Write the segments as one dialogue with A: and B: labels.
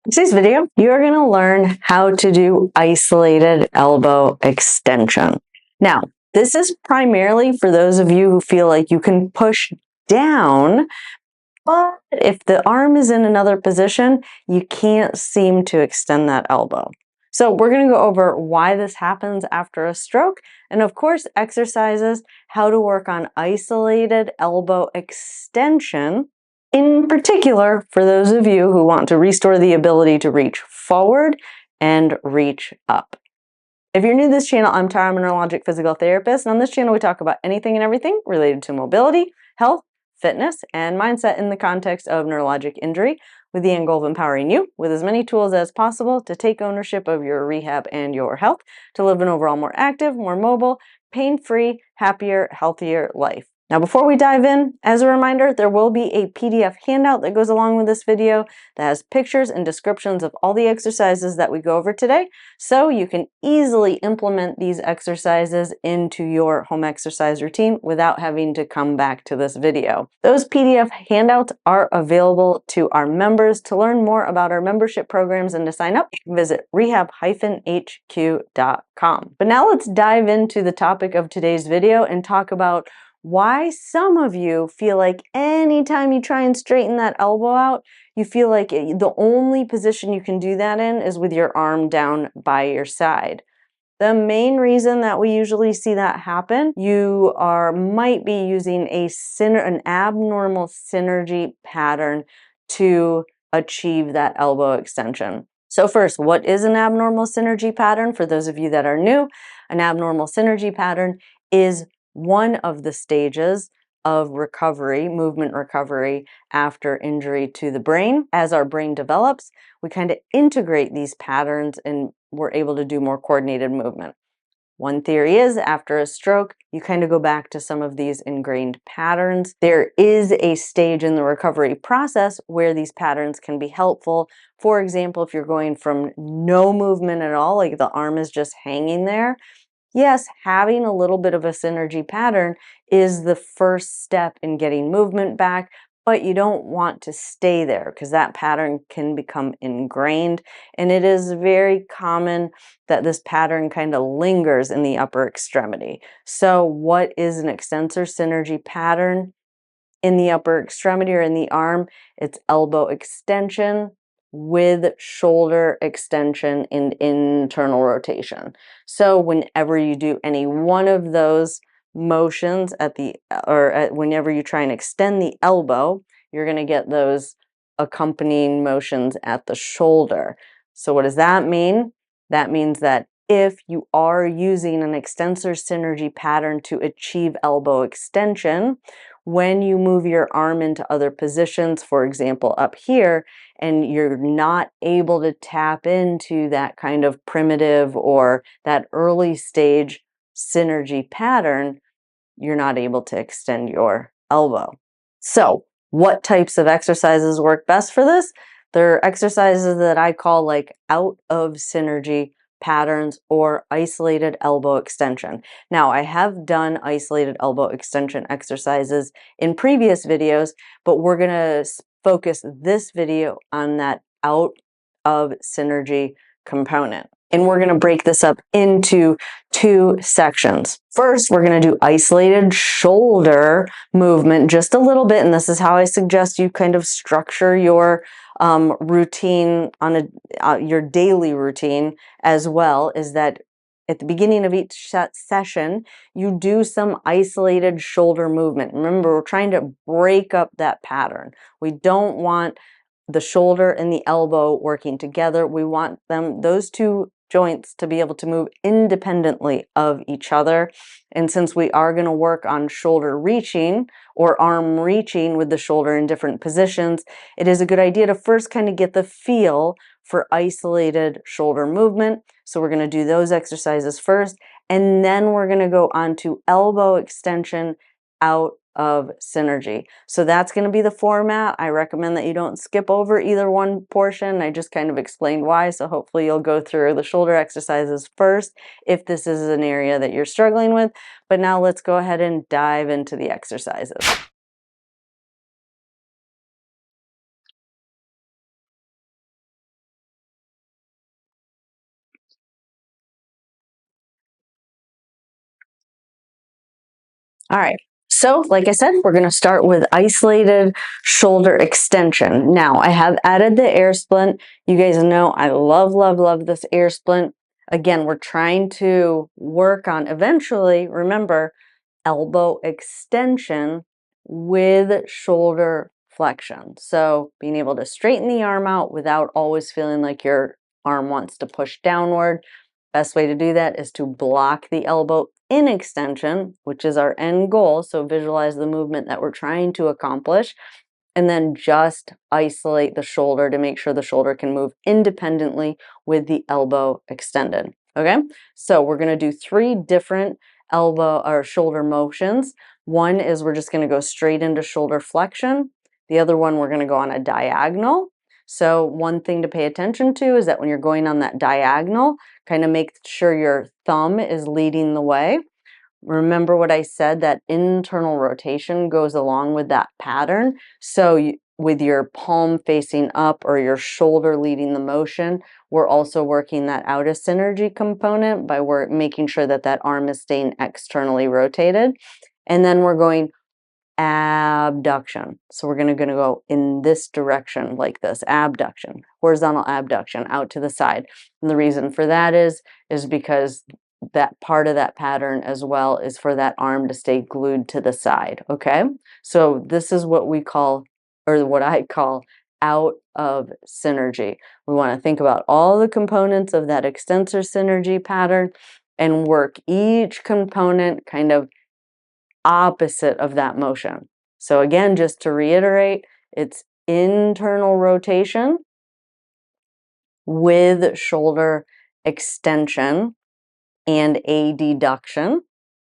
A: In today's video, you're going to learn how to do isolated elbow extension. Now, this is primarily for those of you who feel like you can push down, but if the arm is in another position, you can't seem to extend that elbow. So we're going to go over why this happens after a stroke, and of course, exercises how to work on isolated elbow extension, in particular for those of you who want to restore the ability to reach forward and reach up. If you're new to this channel, I'm Tara, I'm a neurologic physical therapist, and on this channel we talk about anything and everything related to mobility, health, fitness, and mindset in the context of neurologic injury, with the end goal of empowering you with as many tools as possible to take ownership of your rehab and your health, to live an overall more active, more mobile, pain-free, happier, healthier life. Now, before we dive in, as a reminder, there will be a PDF handout that goes along with this video that has pictures and descriptions of all the exercises that we go over today, so you can easily implement these exercises into your home exercise routine without having to come back to this video. Those PDF handouts are available to our members. To learn more about our membership programs and to sign up, you can visit rehab-hq.com. But now let's dive into the topic of today's video and talk about why some of you feel like anytime you try and straighten that elbow out, you feel like the only position you can do that in is with your arm down by your side. The main reason that we usually see that happen, you might be using an abnormal synergy pattern to achieve that elbow extension. So first, what is an abnormal synergy pattern? For those of you that are new, an abnormal synergy pattern is one of the stages of recovery, movement recovery after injury to the brain. As our brain develops, we kind of integrate these patterns and we're able to do more coordinated movement. One theory is after a stroke, you kind of go back to some of these ingrained patterns. There is a stage in the recovery process where these patterns can be helpful. For example, if you're going from no movement at all, like the arm is just hanging there, yes, having a little bit of a synergy pattern is the first step in getting movement back, but you don't want to stay there because that pattern can become ingrained, and it is very common that this pattern kind of lingers in the upper extremity. So what is an extensor synergy pattern in the upper extremity or in the arm? It's elbow extension with shoulder extension and internal rotation. So whenever you do any one of those motions whenever you try and extend the elbow, you're going to get those accompanying motions at the shoulder. So what does that mean? That means that if you are using an extensor synergy pattern to achieve elbow extension, when you move your arm into other positions, for example, up here, and you're not able to tap into that kind of primitive or that early stage synergy pattern, you're not able to extend your elbow. So what types of exercises work best for this? There are exercises that I call like out of synergy patterns or isolated elbow extension. Now, I have done isolated elbow extension exercises in previous videos, but we're going to focus this video on that out of synergy component. And we're going to break this up into two sections. First, we're going to do isolated shoulder movement just a little bit, and this is how I suggest you kind of structure your routine on your daily routine as well, is that at the beginning of each session, you do some isolated shoulder movement. Remember, we're trying to break up that pattern. We don't want the shoulder and the elbow working together. We want those two joints to be able to move independently of each other. And since we are going to work on shoulder reaching or arm reaching with the shoulder in different positions, it is a good idea to first kind of get the feel for isolated shoulder movement. So we're going to do those exercises first, and then we're going to go on to elbow extension out of synergy. So that's going to be the format. I recommend that you don't skip over either one portion. I just kind of explained why, so hopefully you'll go through the shoulder exercises first if this is an area that you're struggling with. But now let's go ahead and dive into the exercises. All right. So, like I said, we're going to start with isolated shoulder extension. Now, I have added the air splint. You guys know I love, love, love this air splint. Again, we're trying to work on eventually, remember, elbow extension with shoulder flexion. So, being able to straighten the arm out without always feeling like your arm wants to push downward. Best way to do that is to block the elbow in extension, which is our end goal. So visualize the movement that we're trying to accomplish, and then just isolate the shoulder to make sure the shoulder can move independently with the elbow extended. Okay, so we're going to do 3 different elbow or shoulder motions. One is we're just going to go straight into shoulder flexion. The other one, we're going to go on a diagonal. So one thing to pay attention to is that when you're going on that diagonal, kind of make sure your thumb is leading the way. Remember what I said, that internal rotation goes along with that pattern. So with your palm facing up or your shoulder leading the motion, we're also working that out of synergy component by making sure that that arm is staying externally rotated. And then we're going abduction. So we're going to go in this direction like this, abduction, horizontal abduction out to the side. And the reason for that is because that part of that pattern as well is for that arm to stay glued to the side. Okay. So this is what we call, or what I call, out of synergy. We want to think about all the components of that extensor synergy pattern and work each component kind of opposite of that motion. So again, just to reiterate, it's internal rotation with shoulder extension and a deduction,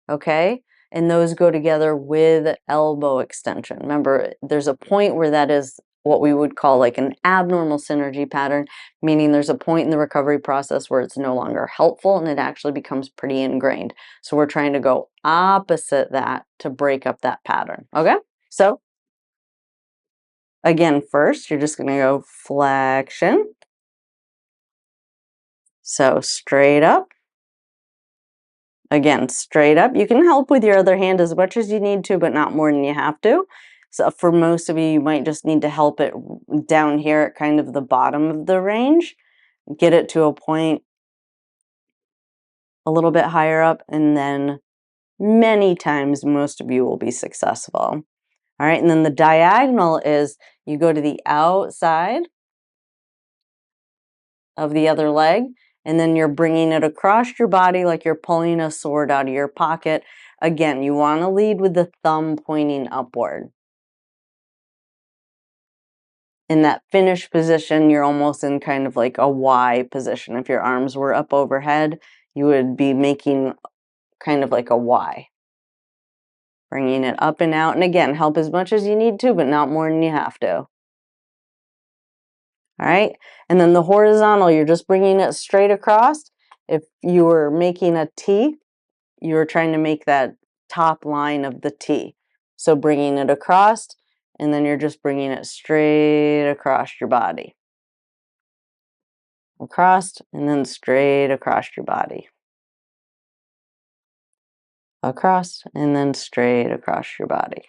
A: okay? And those go together with elbow extension. Remember, there's a point where that is what we would call like an abnormal synergy pattern, meaning there's a point in the recovery process where it's no longer helpful and it actually becomes pretty ingrained. So we're trying to go opposite that to break up that pattern, okay? So again, first, you're just gonna go flexion. So straight up. Again, straight up. You can help with your other hand as much as you need to, but not more than you have to. So for most of you, you might just need to help it down here at kind of the bottom of the range. Get it to a point a little bit higher up, and then many times most of you will be successful. All right, and then the diagonal is you go to the outside of the other leg, and then you're bringing it across your body like you're pulling a sword out of your pocket. Again, you want to lead with the thumb pointing upward. In that finished position, you're almost in kind of like a Y position. If your arms were up overhead, you would be making kind of like a Y. Bringing it up and out. And again, help as much as you need to, but not more than you have to. All right. And then the horizontal, you're just bringing it straight across. If you were making a T, you were trying to make that top line of the T. So bringing it across, and then you're just bringing it straight across your body. Across, and then straight across your body. Across, and then straight across your body.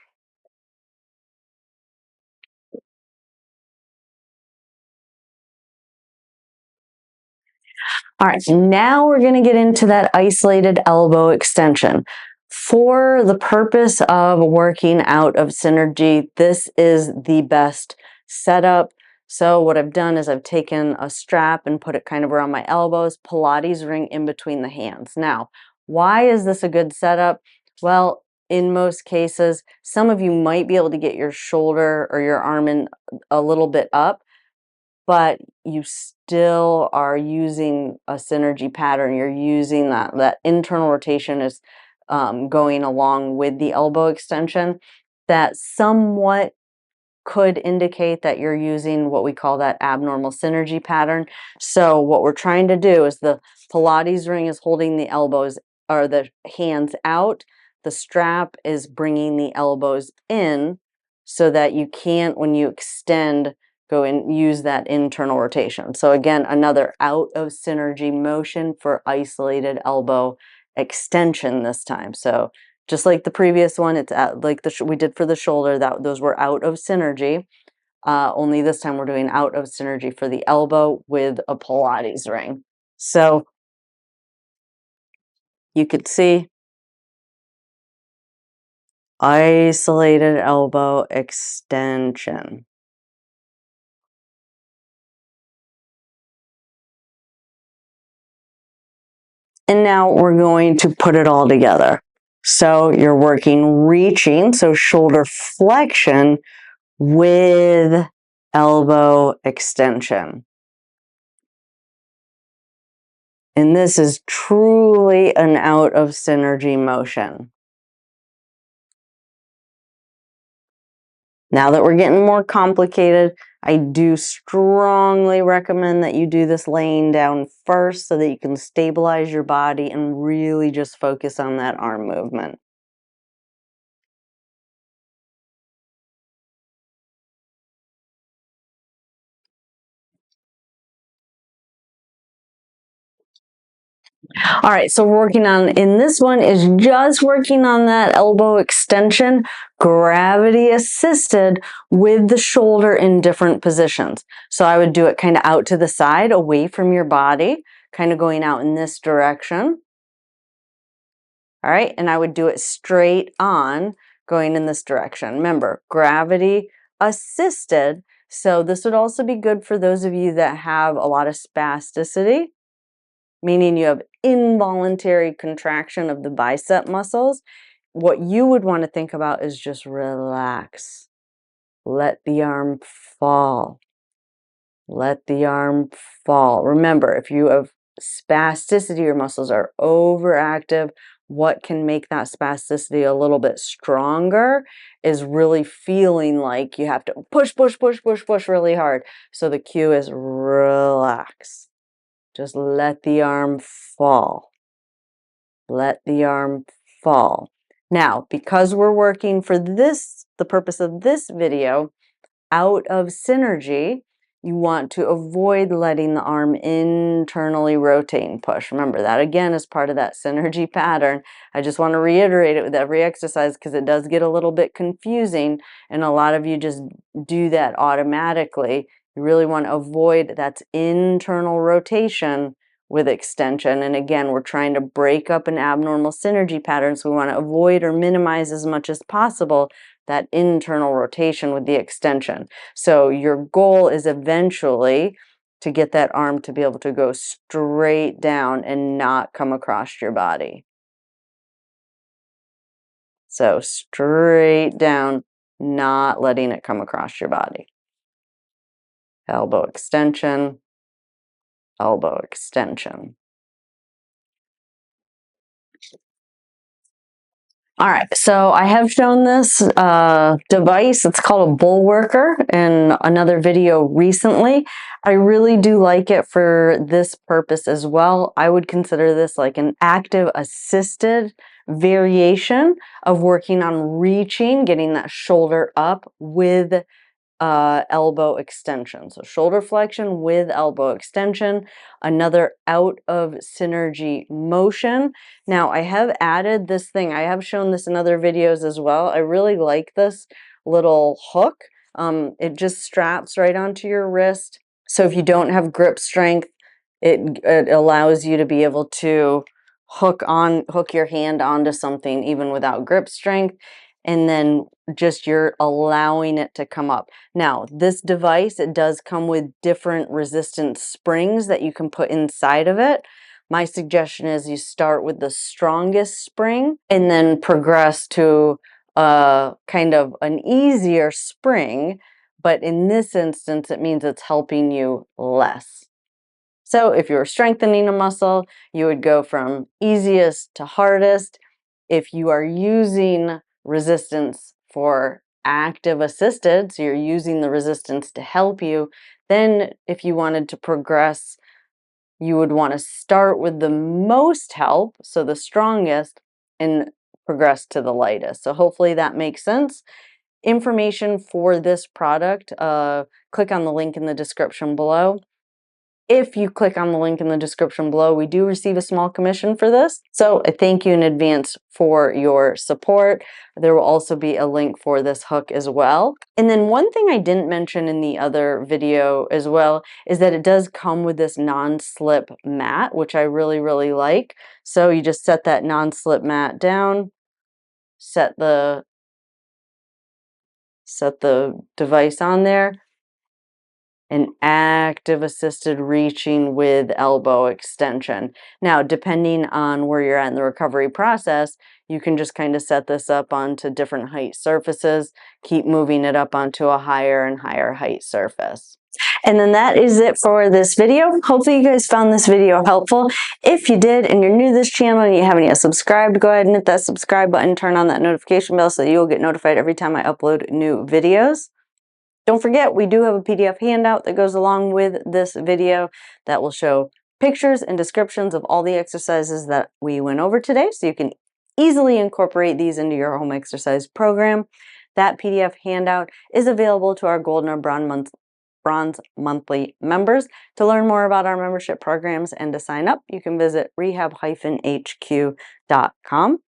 A: All right, now we're going to get into that isolated elbow extension. For the purpose of working out of synergy, this is the best setup. So what I've done is I've taken a strap and put it kind of around my elbows, Pilates ring in between the hands. Now, why is this a good setup? Well, in most cases, some of you might be able to get your shoulder or your arm in a little bit up, but you still are using a synergy pattern. You're using that internal rotation is going along with the elbow extension. That somewhat could indicate that you're using what we call that abnormal synergy pattern. So what we're trying to do is the Pilates ring is holding the elbows or the hands out. The strap is bringing the elbows in so that you can't, when you extend, go and use that internal rotation. So again, another out of synergy motion for isolated elbow extension this time. So Just like the previous one, it's like we did for the shoulder, those were out of synergy. Only this time we're doing out of synergy for the elbow with a Pilates ring. So you could see isolated elbow extension. And now we're going to put it all together. So you're working reaching, so shoulder flexion with elbow extension. And this is truly an out of synergy motion. Now that we're getting more complicated, I do strongly recommend that you do this laying down first so that you can stabilize your body and really just focus on that arm movement. All right, so we're working on, in this one is just working on that elbow extension, gravity assisted with the shoulder in different positions. So I would do it kind of out to the side, away from your body, kind of going out in this direction. All right, and I would do it straight on, going in this direction. Remember, gravity assisted. So this would also be good for those of you that have a lot of spasticity, meaning you have involuntary contraction of the bicep muscles. What you would want to think about is just relax. Let the arm fall. Let the arm fall. Remember, if you have spasticity, your muscles are overactive, what can make that spasticity a little bit stronger is really feeling like you have to push, push, push, push, push really hard. So the cue is relax. Just let the arm fall. Let the arm fall. Now, because we're working for this, the purpose of this video, out of synergy, you want to avoid letting the arm internally rotate and push. Remember, that again is part of that synergy pattern. I just want to reiterate it with every exercise because it does get a little bit confusing and a lot of you just do that automatically. You really want to avoid that internal rotation with extension. And again, we're trying to break up an abnormal synergy pattern, so we want to avoid or minimize as much as possible that internal rotation with the extension. So your goal is eventually to get that arm to be able to go straight down and not come across your body. So straight down, not letting it come across your body. Elbow extension, elbow extension. All right, so I have shown this device. It's called a Bullworker in another video recently. I really do like it for this purpose as well. I would consider this like an active assisted variation of working on reaching, getting that shoulder up with elbow extension. So shoulder flexion with elbow extension, another out of synergy motion. Now I have added this thing. I have shown this in other videos as well. I really like this little hook. It just straps right onto your wrist. So if you don't have grip strength, it allows you to be able to hook your hand onto something even without grip strength. And then just you're allowing it to come up. Now, this device, it does come with different resistance springs that you can put inside of it. My suggestion is you start with the strongest spring and then progress to kind of an easier spring. But in this instance, it means it's helping you less. So if you're strengthening a muscle, you would go from easiest to hardest. If you are using resistance for active assisted, so you're using the resistance to help you, then if you wanted to progress, you would want to start with the most help, so the strongest, and progress to the lightest. So hopefully that makes sense. Information for this product, click on the link in the description below. If you click on the link in the description below, we do receive a small commission for this. So I thank you in advance for your support. There will also be a link for this hook as well. And then one thing I didn't mention in the other video as well is that it does come with this non-slip mat, which I really, really like. So you just set that non-slip mat down, set the device on there, and active assisted reaching with elbow extension. Now, depending on where you're at in the recovery process, you can just kind of set this up onto different height surfaces, keep moving it up onto a higher and higher height surface. And then that is it for this video. Hopefully you guys found this video helpful. If you did and you're new to this channel and you haven't yet subscribed, go ahead and hit that subscribe button, turn on that notification bell so that you'll get notified every time I upload new videos. Don't forget, we do have a PDF handout that goes along with this video that will show pictures and descriptions of all the exercises that we went over today, so you can easily incorporate these into your home exercise program. That PDF handout is available to our Gold or Bronze monthly members. To learn more about our membership programs and to sign up, you can visit rehab-hq.com.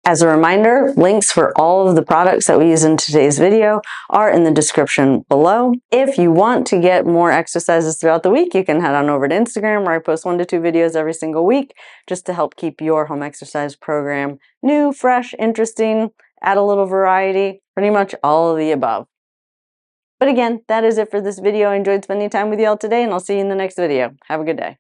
A: As a reminder, links for all of the products that we use in today's video are in the description below. If you want to get more exercises throughout the week, you can head on over to Instagram where I post 1 to 2 videos every single week just to help keep your home exercise program new, fresh, interesting, add a little variety, pretty much all of the above. But again, that is it for this video. I enjoyed spending time with you all today, and I'll see you in the next video. Have a good day.